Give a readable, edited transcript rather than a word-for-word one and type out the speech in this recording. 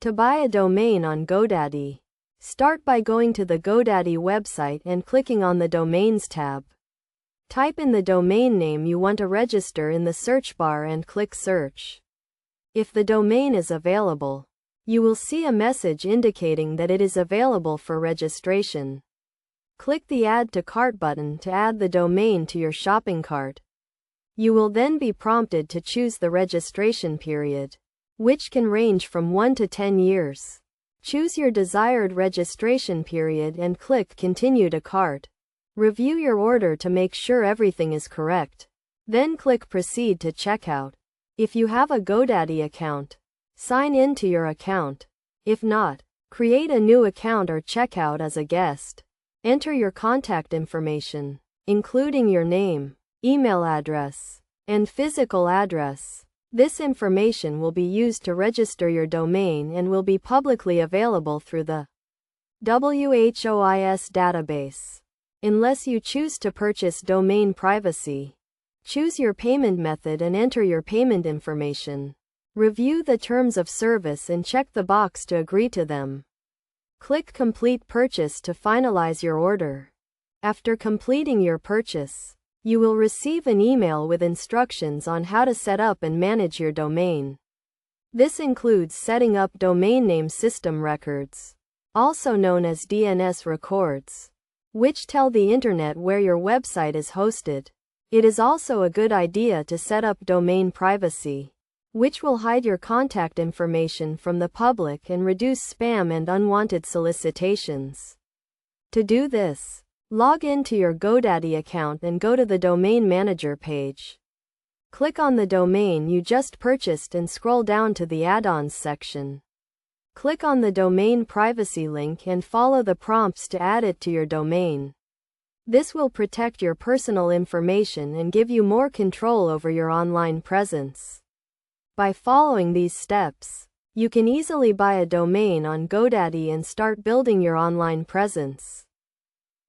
To buy a domain on Godaddy, start by going to the Godaddy website and clicking on the Domains tab. Type in the domain name you want to register in the search bar and click Search. If the domain is available, you will see a message indicating that it is available for registration. Click the Add to Cart button to add the domain to your shopping cart. You will then be prompted to choose the registration period, which can range from 1 to 10 years. Choose your desired registration period and click Continue to Cart. Review your order to make sure everything is correct. Then click Proceed to checkout. If you have a Godaddy account, sign in to your account. If not, create a new account or check out as a guest. Enter your contact information, including your name, email address, and physical address. This information will be used to register your domain and will be publicly available through the WHOIS database. Unless you choose to purchase domain privacy, choose your payment method and enter your payment information. Review the terms of service and check the box to agree to them. Click Complete Purchase to finalize your order. After completing your purchase, you will receive an email with instructions on how to set up and manage your domain. This includes setting up domain name system records, also known as DNS records, which tell the internet where your website is hosted. It is also a good idea to set up domain privacy, which will hide your contact information from the public and reduce spam and unwanted solicitations. To do this, log into your Godaddy account and go to the Domain Manager page. Click on the domain you just purchased and scroll down to the Add-ons section. Click on the domain privacy link and follow the prompts to add it to your domain. This will protect your personal information and give you more control over your online presence. By following these steps, you can easily buy a domain on Godaddy and start building your online presence.